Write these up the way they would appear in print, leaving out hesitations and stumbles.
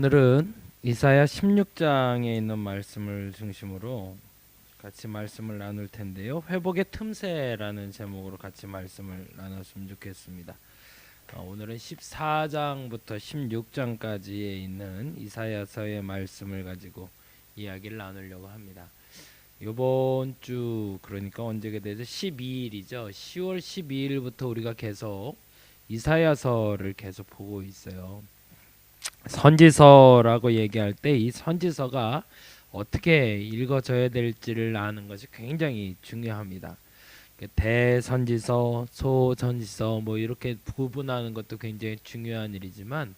오늘은 이사야 16장에 있는 말씀을 중심으로 같이 말씀을 나눌 텐데요. 회복의 틈새라는 제목으로 같이 말씀을 나눴으면 좋겠습니다. 오늘은 14장부터 16장까지에 있는 이사야서의 말씀을 가지고 이야기를 나누려고 합니다. 이번 주 그러니까 언제게 되죠? 12일이죠. 10월 12일부터 우리가 계속 이사야서를 계속 보고 있어요. 선지서라고 얘기할 때 이 선지서가 어떻게 읽어져야 될지를 아는 것이 굉장히 중요합니다. 대선지서, 소선지서 뭐 이렇게 구분하는 것도 굉장히 중요한 일이지만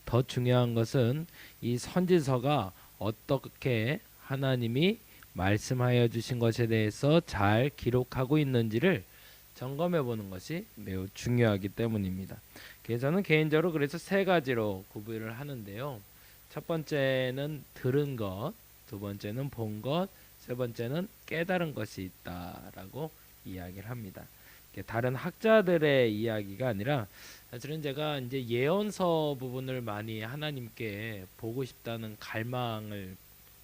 더 중요한 것은 이 선지서가 어떻게 하나님이 말씀하여 주신 것에 대해서 잘 기록하고 있는지를 점검해 보는 것이 매우 중요하기 때문입니다. 저는 개인적으로 그래서 세 가지로 구분을 하는데요. 첫 번째는 들은 것, 두 번째는 본 것, 세 번째는 깨달은 것이 있다라고 이야기를 합니다. 다른 학자들의 이야기가 아니라 사실은 제가 이제 예언서 부분을 많이 하나님께 보고 싶다는 갈망을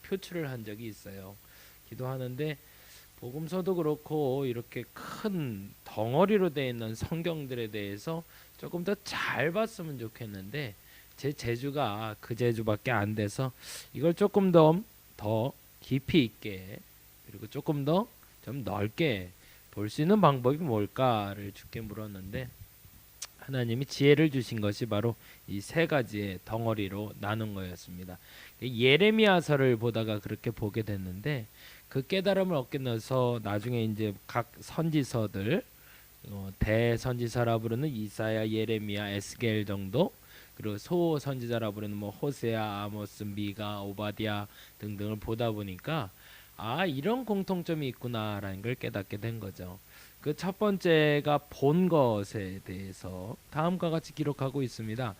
표출을 한 적이 있어요. 기도하는데 복음서도 그렇고 이렇게 큰 덩어리로 되어 있는 성경들에 대해서 조금 더 잘 봤으면 좋겠는데 제 재주가 그 재주밖에 안 돼서 이걸 조금 더 깊이 있게 그리고 조금 더 좀 넓게 볼 수 있는 방법이 뭘까를 주께 물었는데 하나님이 지혜를 주신 것이 바로 이 세 가지의 덩어리로 나눈 거였습니다. 예레미야서를 보다가 그렇게 보게 됐는데 그 깨달음을 얻게 돼서 나중에 이제 각 선지서들 대선지서라 부르는 이사야, 예레미야, 에스겔 정도, 그리고 소선지자라 부르는 뭐 호세아, 아모스, 미가, 오바댜 등등을 보다 보니까 이런 공통점이 있구나라는 걸 깨닫게 된 거죠. 그 첫 번째가 본 것에 대해서 다음과 같이 기록하고 있습니다.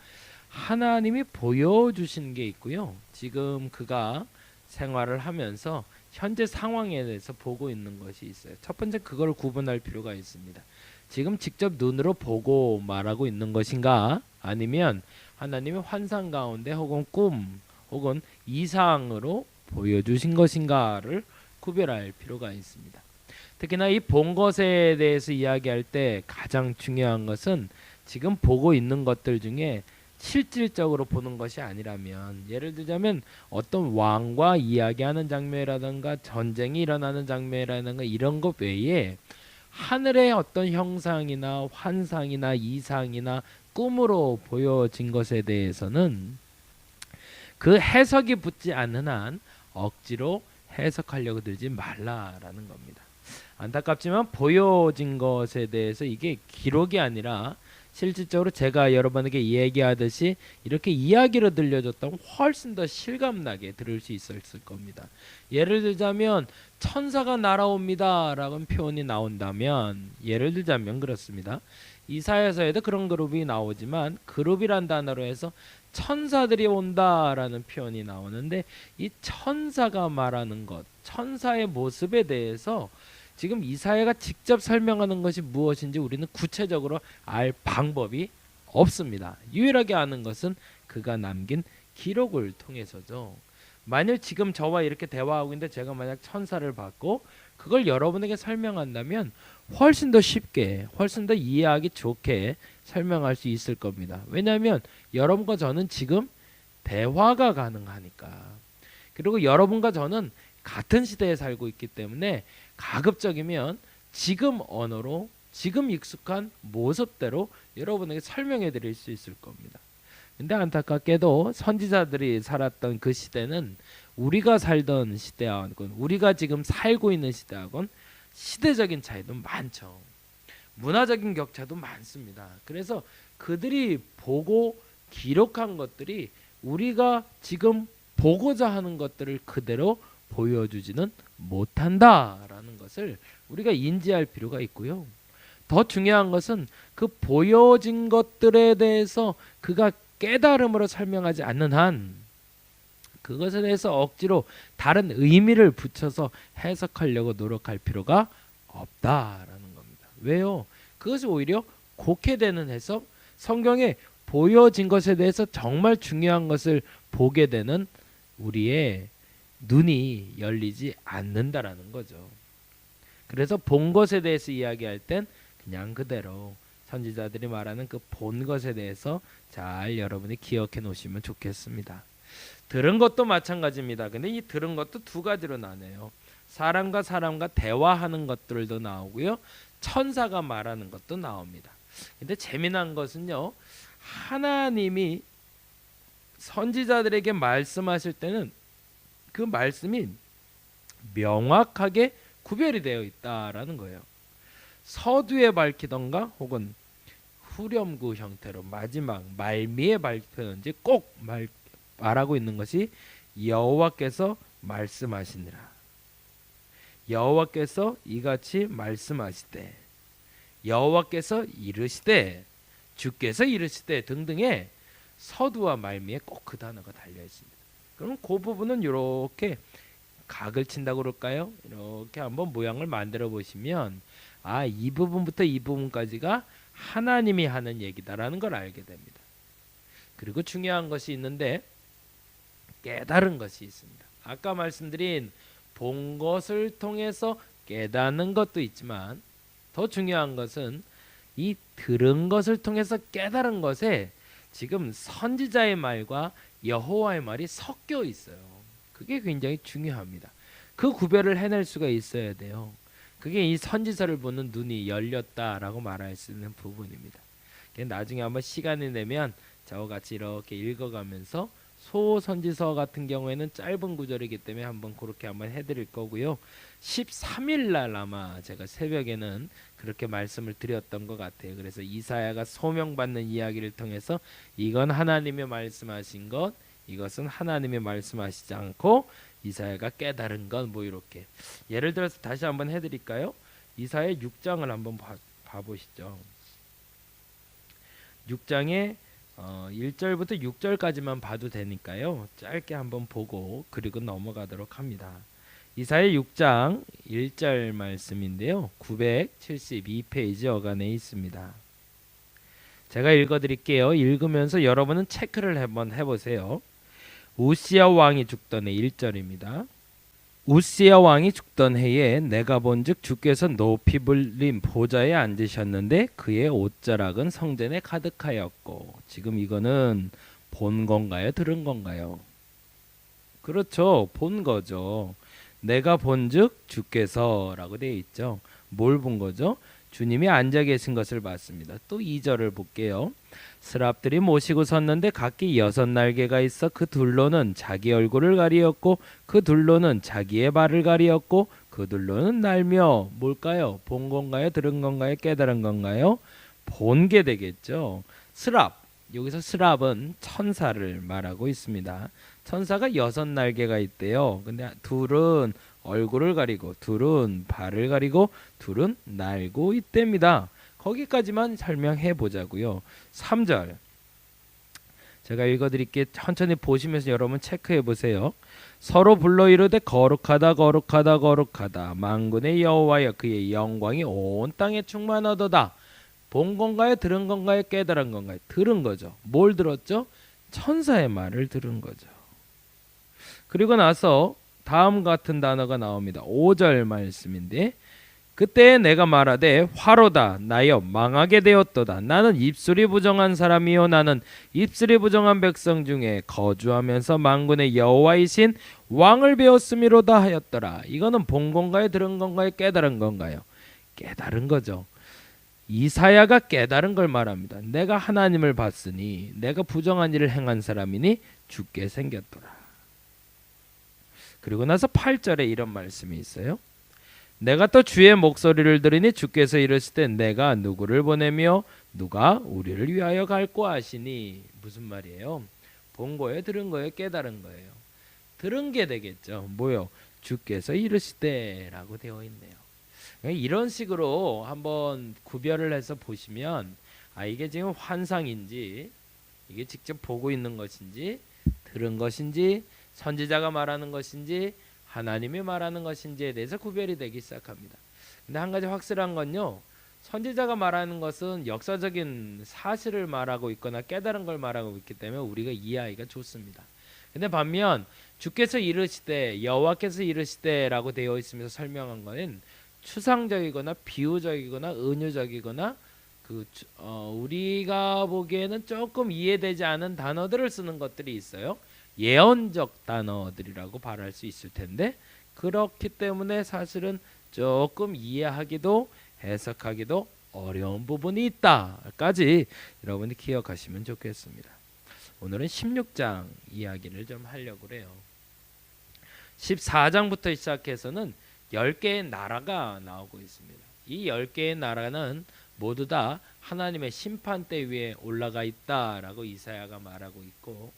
하나님이 보여주신 게 있고요. 지금 그가 생활을 하면서 현재 상황에 대해서 보고 있는 것이 있어요. 첫 번째 그걸 구분할 필요가 있습니다. 지금 직접 눈으로 보고 말하고 있는 것인가, 아니면 하나님의 환상 가운데 혹은 꿈 혹은 이상으로 보여주신 것인가를 구별할 필요가 있습니다. 특히나 이 본 것에 대해서 이야기할 때 가장 중요한 것은 지금 보고 있는 것들 중에 실질적으로 보는 것이 아니라면, 예를 들자면 어떤 왕과 이야기하는 장면이라든가 전쟁이 일어나는 장면이라든가 이런 것 외에 하늘의 어떤 형상이나 환상이나 이상이나 꿈으로 보여진 것에 대해서는 그 해석이 붙지 않는 한 억지로 해석하려고 들지 말라라는 겁니다. 안타깝지만 보여진 것에 대해서 이게 기록이 아니라 실질적으로 제가 여러분에게 얘기하듯이 이렇게 이야기로 들려줬다면 훨씬 더 실감나게 들을 수 있었을 겁니다. 예를 들자면 천사가 날아옵니다 라는 표현이 나온다면, 예를 들자면 그렇습니다. 이사야서에도 그런 그룹이 나오지만 그룹이란 단어로 해서 천사들이 온다라는 표현이 나오는데, 이 천사가 말하는 것, 천사의 모습에 대해서 지금 이사야가 직접 설명하는 것이 무엇인지 우리는 구체적으로 알 방법이 없습니다. 유일하게 아는 것은 그가 남긴 기록을 통해서죠. 만일 지금 저와 이렇게 대화하고 있는데 제가 만약 천사를 봤고 그걸 여러분에게 설명한다면 훨씬 더 쉽게, 훨씬 더 이해하기 좋게 설명할 수 있을 겁니다. 왜냐하면 여러분과 저는 지금 대화가 가능하니까. 그리고 여러분과 저는 같은 시대에 살고 있기 때문에 가급적이면 지금 언어로 지금 익숙한 모습대로 여러분에게 설명해 드릴 수 있을 겁니다. 근데 안타깝게도 선지자들이 살았던 그 시대는 우리가 살던 시대하고는, 우리가 지금 살고 있는 시대하고는 시대적인 차이도 많죠. 문화적인 격차도 많습니다. 그래서 그들이 보고 기록한 것들이 우리가 지금 보고자 하는 것들을 그대로 보여주지는 못한다라는 것을 우리가 인지할 필요가 있고요. 더 중요한 것은 그 보여진 것들에 대해서 그가 깨달음으로 설명하지 않는 한 그것에 대해서 억지로 다른 의미를 붙여서 해석하려고 노력할 필요가 없다라는 겁니다. 왜요? 그것이 오히려 곡해되는 해석, 성경에 보여진 것에 대해서 정말 중요한 것을 보게 되는 우리의 눈이 열리지 않는다라는 거죠. 그래서 본 것에 대해서 이야기할 땐 그냥 그대로 선지자들이 말하는 그 본 것에 대해서 잘 여러분이 기억해 놓으시면 좋겠습니다. 들은 것도 마찬가지입니다. 근데 이 들은 것도 두 가지로 나뉘어요. 사람과 사람과 대화하는 것들도 나오고요. 천사가 말하는 것도 나옵니다. 근데 재미난 것은요. 하나님이 선지자들에게 말씀하실 때는 그 말씀이 명확하게 구별이 되어 있다라는 거예요. 서두에 밝히던가 혹은 후렴구 형태로 마지막 말미에 밝히는지 꼭 말하고 있는 것이 여호와께서 말씀하시니라. 여호와께서 이같이 말씀하시되 여호와께서 이르시되 주께서 이르시되 등등의 서두와 말미에 꼭 그 단어가 달려 있습니다. 그럼 그 부분은 이렇게 각을 친다고 그럴까요? 이렇게 한번 모양을 만들어 보시면 이 부분부터 이 부분까지가 하나님이 하는 얘기다라는 걸 알게 됩니다. 그리고 중요한 것이 있는데 깨달은 것이 있습니다. 아까 말씀드린 본 것을 통해서 깨닫는 것도 있지만 더 중요한 것은 이 들은 것을 통해서 깨달은 것에 지금 선지자의 말과 여호와의 말이 섞여 있어요. 그게 굉장히 중요합니다. 그 구별을 해낼 수가 있어야 돼요. 그게 이 선지서를 보는 눈이 열렸다라고 말할 수 있는 부분입니다. 나중에 한번 시간이 되면 저와 같이 이렇게 읽어가면서 소선지서 같은 경우에는 짧은 구절이기 때문에 그렇게 한번 해드릴 거고요. 13일 날 아마 제가 새벽에는 그렇게 말씀을 드렸던 것 같아요. 그래서 이사야가 소명받는 이야기를 통해서 이건 하나님이 말씀하신 것, 이것은 하나님이 말씀하시지 않고 이사야가 깨달은 것, 이렇게 예를 들어서 다시 한번 해드릴까요? 이사야 6장을 한번 봐보시죠. 6장에 1절부터 6절까지만 봐도 되니까요. 짧게 한번 보고 그리고 넘어가도록 합니다. 이사야 6장 1절 말씀인데요. 972페이지 어간에 있습니다. 제가 읽어드릴게요. 읽으면서 여러분은 체크를 한번 해보세요. 우시야 왕이 죽던 해 1절입니다. 우시야 왕이 죽던 해에 내가 본즉 주께서 높이 불린 보좌에 앉으셨는데 그의 옷자락은 성전에 가득하였고. 지금 이거는 본 건가요? 들은 건가요? 그렇죠. 본 거죠. 내가 본즉 주께서라고 되어 있죠. 뭘 본 거죠? 주님이 앉아 계신 것을 봤습니다. 또 2절을 볼게요. 스랍들이 모시고 섰는데 각기 6날개가 있어 그 둘로는 자기 얼굴을 가리었고 그 둘로는 자기의 발을 가리었고 그 둘로는 날며. 뭘까요? 본 건가요? 들은 건가요? 깨달은 건가요? 본 게 되겠죠. 스랍, 여기서 스랍은 천사를 말하고 있습니다. 천사가 6날개가 있대요. 근데 둘은 얼굴을 가리고 둘은 발을 가리고 둘은 날고 있답니다. 거기까지만 설명해 보자고요. 3절 제가 읽어드릴게요. 천천히 보시면서 여러분 체크해 보세요. 서로 불러 이르되 거룩하다 거룩하다 거룩하다 만군의 여호와여 그의 영광이 온 땅에 충만하도다. 본 건가요? 들은 건가요? 깨달은 건가요? 들은 거죠. 뭘 들었죠? 천사의 말을 들은 거죠. 그리고 나서 다음 같은 단어가 나옵니다. 5절 말씀인데 그때 내가 말하되 화로다 나여 망하게 되었도다. 나는 입술이 부정한 사람이요 나는 입술이 부정한 백성 중에 거주하면서 만군의 여호와이신 왕을 배웠음이로다 하였더라. 이거는 본 건가요? 들은 건가요? 깨달은 건가요? 깨달은 거죠. 이사야가 깨달은 걸 말합니다. 내가 하나님을 봤으니 내가 부정한 일을 행한 사람이니 죽게 생겼더라. 그리고 나서 8절에 이런 말씀이 있어요. 내가 또 주의 목소리를 들으니 주께서 이르시되 내가 누구를 보내며 누가 우리를 위하여 갈고 하시니. 무슨 말이에요? 본 거예요? 들은 거예요? 깨달은 거예요? 들은 게 되겠죠. 뭐요? 주께서 이르시되 라고 되어 있네요. 이런 식으로 한번 구별을 해서 보시면 이게 지금 환상인지 이게 직접 보고 있는 것인지 들은 것인지 선지자가 말하는 것인지 하나님이 말하는 것인지에 대해서 구별이 되기 시작합니다. 근데 한 가지 확실한 건요. 선지자가 말하는 것은 역사적인 사실을 말하고 있거나 깨달은 걸 말하고 있기 때문에 우리가 이해하기가 좋습니다. 근데 반면 주께서 이르시되 여호와께서 이르시되라고 되어 있으면서 설명한 거는 추상적이거나 비유적이거나 은유적이거나 우리가 보기에는 조금 이해되지 않은 단어들을 쓰는 것들이 있어요. 예언적 단어들이라고 말할 수 있을 텐데 그렇기 때문에 사실은 조금 이해하기도 해석하기도 어려운 부분이 있다까지 여러분이 기억하시면 좋겠습니다. 오늘은 16장 이야기를 좀 하려고 그래요. 14장부터 시작해서는 10개의 나라가 나오고 있습니다. 이 10개의 나라는 모두 다 하나님의 심판대 위에 올라가 있다라고 이사야가 말하고 있고,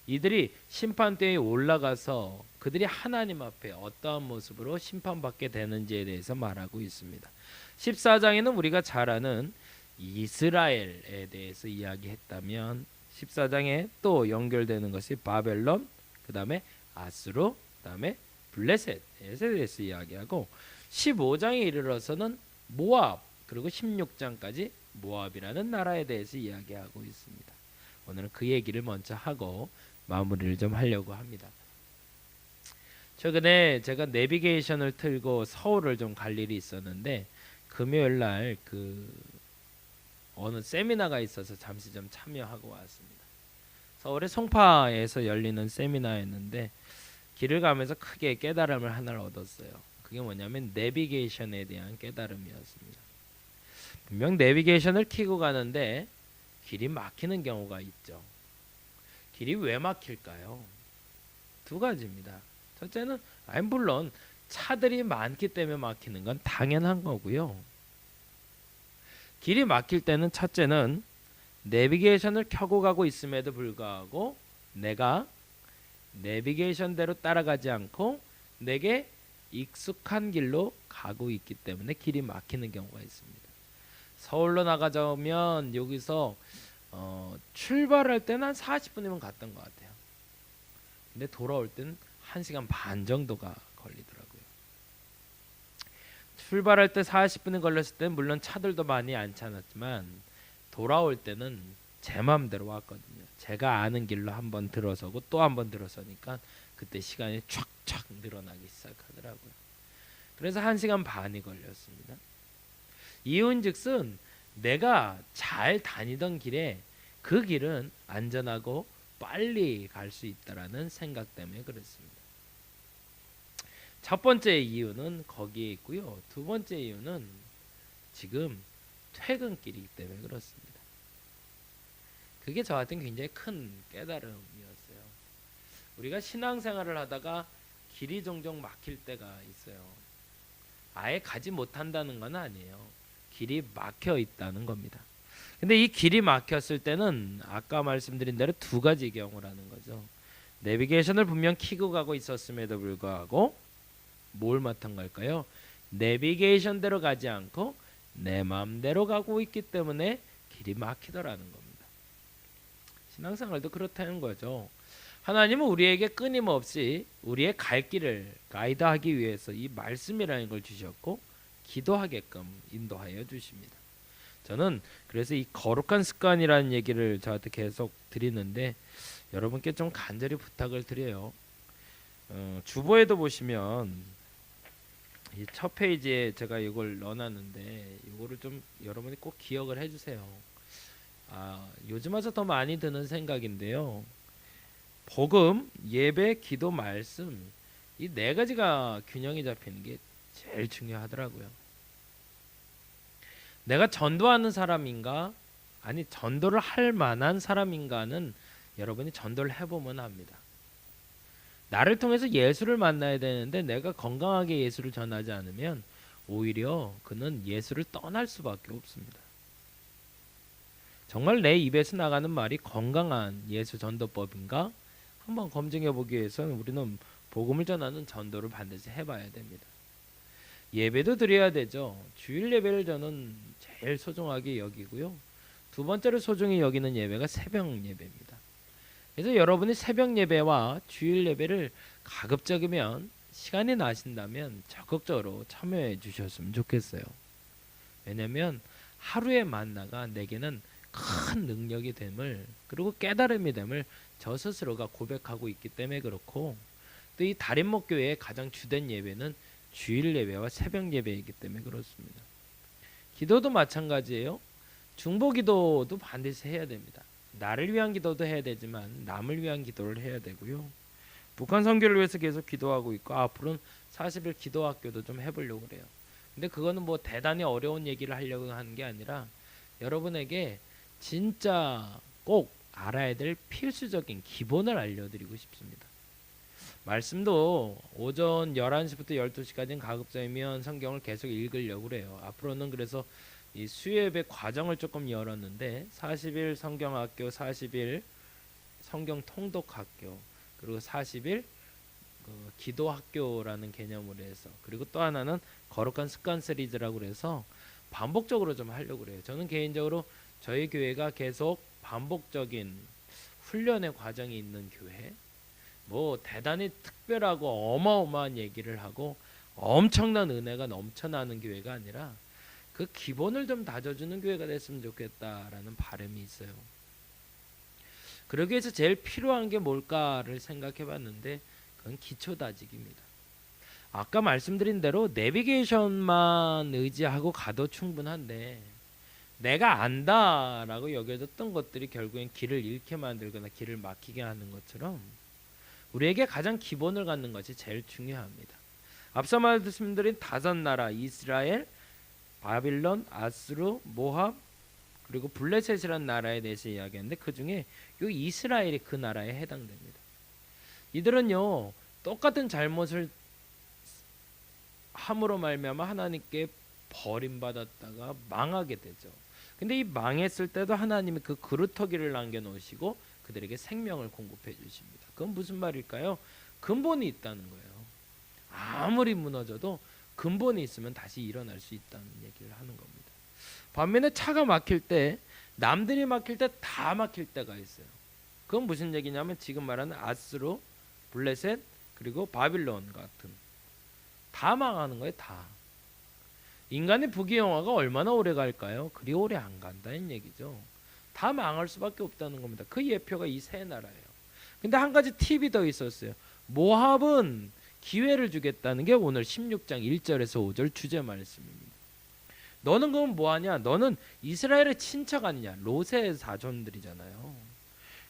이들이 심판대에 올라가서 그들이 하나님 앞에 어떠한 모습으로 심판받게 되는지에 대해서 말하고 있습니다. 14장에는 우리가 잘 아는 이스라엘에 대해서 이야기했다면 14장에 또 연결되는 것이 바벨론, 그 다음에 아수르, 그 다음에 블레셋에 대해서 이야기하고 15장에 이르러서는 모압, 그리고 16장까지 모압이라는 나라에 대해서 이야기하고 있습니다. 오늘은 그 얘기를 먼저 하고 마무리를 좀 하려고 합니다. 최근에 제가 내비게이션을 틀고 서울을 좀 갈 일이 있었는데 금요일 날 어느 세미나가 있어서 잠시 좀 참여하고 왔습니다. 서울의 송파에서 열리는 세미나였는데 길을 가면서 크게 깨달음을 하나를 얻었어요. 그게 뭐냐면 내비게이션에 대한 깨달음이었습니다. 분명 내비게이션을 켜고 가는데 길이 막히는 경우가 있죠. 길이 왜 막힐까요? 두 가지입니다. 첫째는 물론 차들이 많기 때문에 막히는 건 당연한 거고요. 길이 막힐 때는 첫째는 내비게이션을 켜고 가고 있음에도 불구하고 내가 내비게이션대로 따라가지 않고 내게 익숙한 길로 가고 있기 때문에 길이 막히는 경우가 있습니다. 서울로 나가자면 여기서 출발할 때는 한 40분이면 갔던 것 같아요. 근데 돌아올 때는 1시간 반 정도가 걸리더라고요. 출발할 때 40분이 걸렸을 때는 물론 차들도 많이 않지않았지만 돌아올 때는 제 마음대로 왔거든요. 제가 아는 길로 한번 들어서고 또 한번 들어서니까 그때 시간이 촥촥 늘어나기 시작하더라고요. 그래서 1시간 반이 걸렸습니다. 이유인즉슨 내가 잘 다니던 길에 그 길은 안전하고 빨리 갈 수 있다라는 생각 때문에 그렇습니다. 첫 번째 이유는 거기에 있고요. 두 번째 이유는 지금 퇴근길이기 때문에 그렇습니다. 그게 저한테는 굉장히 큰 깨달음이었어요. 우리가 신앙생활을 하다가 길이 종종 막힐 때가 있어요. 아예 가지 못한다는 건 아니에요. 길이 막혀 있다는 겁니다. 근데 이 길이 막혔을 때는 아까 말씀드린 대로 두 가지 경우를 하는 거죠. 내비게이션을 분명 켜고 가고 있었음에도 불구하고 뭘 맡은 걸까요? 내비게이션대로 가지 않고 내 마음대로 가고 있기 때문에 길이 막히더라는 겁니다. 신앙생활도 그렇다는 거죠. 하나님은 우리에게 끊임없이 우리의 갈 길을 가이드하기 위해서 이 말씀이라는 걸 주셨고 기도하게끔 인도하여 주십니다. 저는 그래서 이 거룩한 습관이라는 얘기를 저한테 계속 드리는데 여러분께 좀 간절히 부탁을 드려요. 주보에도 보시면 이 첫 페이지에 제가 이걸 넣어놨는데 이거를 좀 여러분이 꼭 기억을 해주세요. 요즘 와서 더 많이 드는 생각인데요. 복음, 예배, 기도, 말씀 이 네 가지가 균형이 잡히는 게 제일 중요하더라고요. 내가 전도하는 사람인가 아니 전도를 할 만한 사람인가는 여러분이 전도를 해보면 압니다. 나를 통해서 예수를 만나야 되는데 내가 건강하게 예수를 전하지 않으면 오히려 그는 예수를 떠날 수밖에 없습니다. 정말 내 입에서 나가는 말이 건강한 예수 전도법인가? 한번 검증해 보기 위해서는 우리는 복음을 전하는 전도를 반드시 해봐야 됩니다. 예배도 드려야 되죠. 주일 예배를 저는 제일 소중하게 여기고요. 두 번째로 소중히 여기는 예배가 새벽 예배입니다. 그래서 여러분이 새벽 예배와 주일 예배를 가급적이면 시간이 나신다면 적극적으로 참여해 주셨으면 좋겠어요. 왜냐하면 하루의 만나가 내게는 큰 능력이 됨을 그리고 깨달음이 됨을 저 스스로가 고백하고 있기 때문에 그렇고, 또 이 달인목교회의 가장 주된 예배는 주일 예배와 새벽 예배이기 때문에 그렇습니다. 기도도 마찬가지예요. 중보기도도 반드시 해야 됩니다. 나를 위한 기도도 해야 되지만 남을 위한 기도를 해야 되고요. 북한 선교를 위해서 계속 기도하고 있고, 앞으로는 40일 기도학교도 좀 해보려고 그래요. 근데 그거는 뭐 대단히 어려운 얘기를 하려고 하는 게 아니라 여러분에게 진짜 꼭 알아야 될 필수적인 기본을 알려드리고 싶습니다. 말씀도 오전 11시부터 12시까지는 가급적이면 성경을 계속 읽으려고 그래요. 앞으로는 그래서 이 수예배 과정을 조금 열었는데 40일 성경학교, 40일 성경 통독학교, 그리고 40일 기도학교라는 개념으로 해서, 그리고 또 하나는 거룩한 습관 시리즈라고 그래서 반복적으로 좀 하려고 그래요. 저는 개인적으로 저희 교회가 계속 반복적인 훈련의 과정이 있는 교회, 뭐 대단히 특별하고 어마어마한 얘기를 하고 엄청난 은혜가 넘쳐나는 교회가 아니라 그 기본을 좀 다져주는 교회가 됐으면 좋겠다라는 바람이 있어요. 그러기 위해서 제일 필요한 게 뭘까를 생각해 봤는데 그건 기초 다지기입니다. 아까 말씀드린 대로 내비게이션만 의지하고 가도 충분한데, 내가 안다라고 여겨졌던 것들이 결국엔 길을 잃게 만들거나 길을 막히게 하는 것처럼 우리에게 가장 기본을 갖는 것이 제일 중요합니다. 앞서 말씀드린 5나라, 이스라엘, 바빌론, 아수르, 모압, 그리고 블레셋이라는 나라에 대해서 이야기했는데 그 중에 이 이스라엘이 그 나라에 해당됩니다. 이들은요, 똑같은 잘못을 함으로 말미암아 하나님께 버림받았다가 망하게 되죠. 근데 이 망했을 때도 하나님이 그 그루터기를 남겨놓으시고 그들에게 생명을 공급해 주십니다. 그건 무슨 말일까요? 근본이 있다는 거예요. 아무리 무너져도 근본이 있으면 다시 일어날 수 있다는 얘기를 하는 겁니다. 반면에 차가 막힐 때, 남들이 막힐 때 다 막힐 때가 있어요. 그건 무슨 얘기냐면 지금 말하는 아수르, 블레셋, 그리고 바빌론 같은 다 망하는 거예요. 다. 인간의 부귀영화가 얼마나 오래 갈까요? 그리 오래 안 간다는 얘기죠. 다 망할 수밖에 없다는 겁니다. 그 예표가 이 세 나라예요. 근데 한 가지 팁이 더 있었어요. 모압은 기회를 주겠다는 게 오늘 16장 1절에서 5절 주제 말씀입니다. 너는 그럼 뭐하냐? 너는 이스라엘의 친척 아니냐? 롯의 사촌들이잖아요.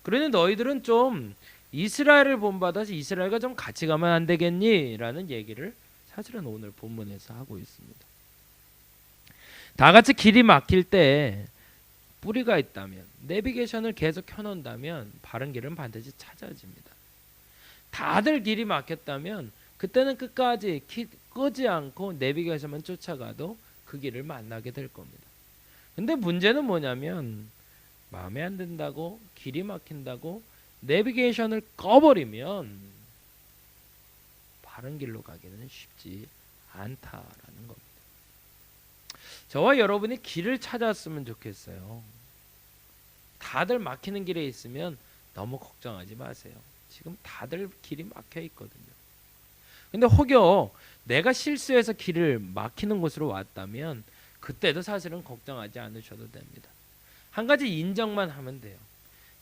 그러니 너희들은 좀 이스라엘을 본받아서 이스라엘과 좀 같이 가면 안 되겠니? 라는 얘기를 사실은 오늘 본문에서 하고 있습니다. 다 같이 길이 막힐 때 뿌리가 있다면, 내비게이션을 계속 켜놓는다면 바른 길은 반드시 찾아집니다. 다들 길이 막혔다면 그때는 끝까지 끄지 않고 내비게이션만 쫓아가도 그 길을 만나게 될 겁니다. 근데 문제는 뭐냐면 마음에 안 든다고, 길이 막힌다고 내비게이션을 꺼버리면 바른 길로 가기는 쉽지 않다라는 겁니다. 저와 여러분이 길을 찾았으면 좋겠어요. 다들 막히는 길에 있으면 너무 걱정하지 마세요. 지금 다들 길이 막혀 있거든요. 근데 혹여 내가 실수해서 길을 막히는 곳으로 왔다면 그때도 사실은 걱정하지 않으셔도 됩니다. 한 가지 인정만 하면 돼요.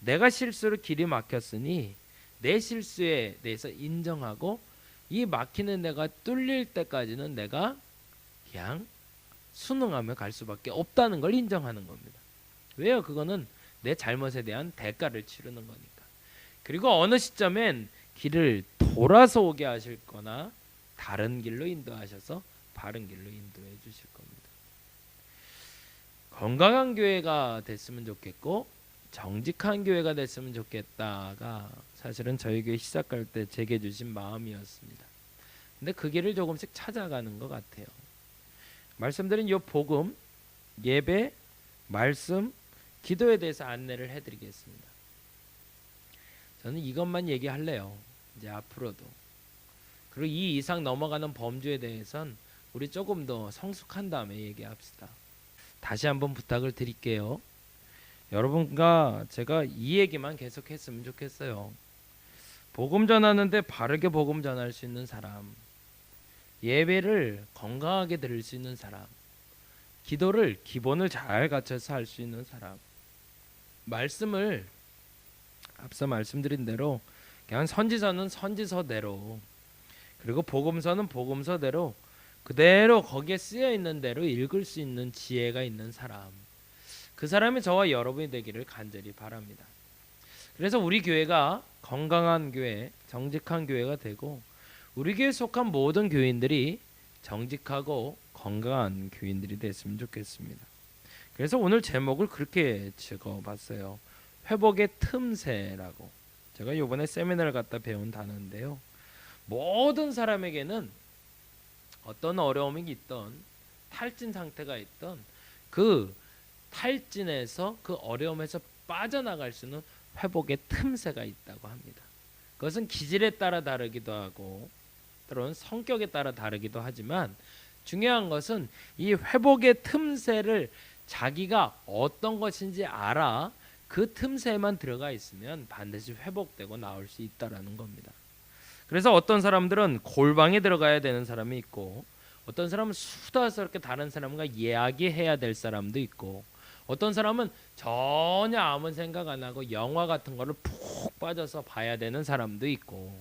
내가 실수로 길이 막혔으니 내 실수에 대해서 인정하고 이 막히는 데가 뚫릴 때까지는 내가 그냥 순응하며 갈 수밖에 없다는 걸 인정하는 겁니다. 왜요? 그거는 내 잘못에 대한 대가를 치르는 거니까. 그리고 어느 시점엔 길을 돌아서 오게 하실 거나 다른 길로 인도하셔서 바른 길로 인도해 주실 겁니다. 건강한 교회가 됐으면 좋겠고 정직한 교회가 됐으면 좋겠다가 사실은 저희 교회 시작할 때 제게 주신 마음이었습니다. 근데 그 길을 조금씩 찾아가는 것 같아요. 말씀드린 이 복음, 예배, 말씀, 기도에 대해서 안내를 해드리겠습니다. 저는 이것만 얘기할래요. 이제 앞으로도. 그리고 이 이상 넘어가는 범주에 대해서는 우리 조금 더 성숙한 다음에 얘기합시다. 다시 한번 부탁을 드릴게요. 여러분과 제가 이 얘기만 계속했으면 좋겠어요. 복음 전하는데 바르게 복음 전할 수 있는 사람, 예배를 건강하게 드릴 수 있는 사람, 기도를 기본을 잘 갖춰서 할 수 있는 사람, 말씀을 앞서 말씀드린 대로 그냥 선지서는 선지서대로, 그리고 복음서는 복음서대로 그대로 거기에 쓰여 있는 대로 읽을 수 있는 지혜가 있는 사람, 그 사람이 저와 여러분이 되기를 간절히 바랍니다. 그래서 우리 교회가 건강한 교회, 정직한 교회가 되고, 우리 교회에 속한 모든 교인들이 정직하고 건강한 교인들이 됐으면 좋겠습니다. 그래서 오늘 제목을 그렇게 적어봤어요. 회복의 틈새라고. 제가 이번에 세미나를 갔다 배운 단어인데요. 모든 사람에게는 어떤 어려움이 있던, 탈진 상태가 있던, 그 탈진에서, 그 어려움에서 빠져나갈 수 있는 회복의 틈새가 있다고 합니다. 그것은 기질에 따라 다르기도 하고 때로는 성격에 따라 다르기도 하지만, 중요한 것은 이 회복의 틈새를 자기가 어떤 것인지 알아 그 틈새에만 들어가 있으면 반드시 회복되고 나올 수 있다라는 겁니다. 그래서 어떤 사람들은 골방에 들어가야 되는 사람이 있고, 어떤 사람은 수다스럽게 다른 사람과 이야기해야 될 사람도 있고, 어떤 사람은 전혀 아무 생각 안 하고 영화 같은 거를 푹 빠져서 봐야 되는 사람도 있고,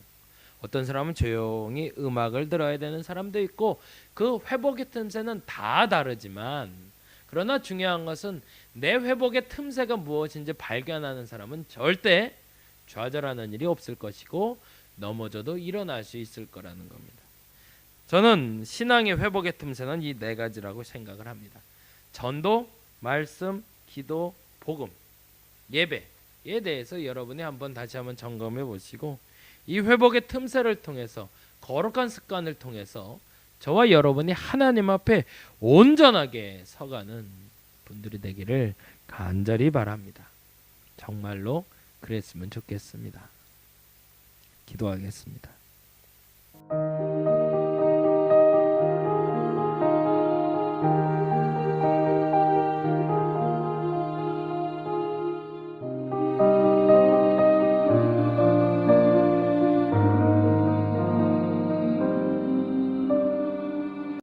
어떤 사람은 조용히 음악을 들어야 되는 사람도 있고, 그 회복의 틈새는 다 다르지만, 그러나 중요한 것은 내 회복의 틈새가 무엇인지 발견하는 사람은 절대 좌절하는 일이 없을 것이고 넘어져도 일어날 수 있을 거라는 겁니다. 저는 신앙의 회복의 틈새는 이 네 가지라고 생각을 합니다. 전도, 말씀, 기도, 복음, 예배에 대해서 여러분이 다시 한번 점검해 보시고, 이 회복의 틈새를 통해서, 거룩한 습관을 통해서 저와 여러분이 하나님 앞에 온전하게 서가는 분들이 되기를 간절히 바랍니다. 정말로 그랬으면 좋겠습니다. 기도하겠습니다.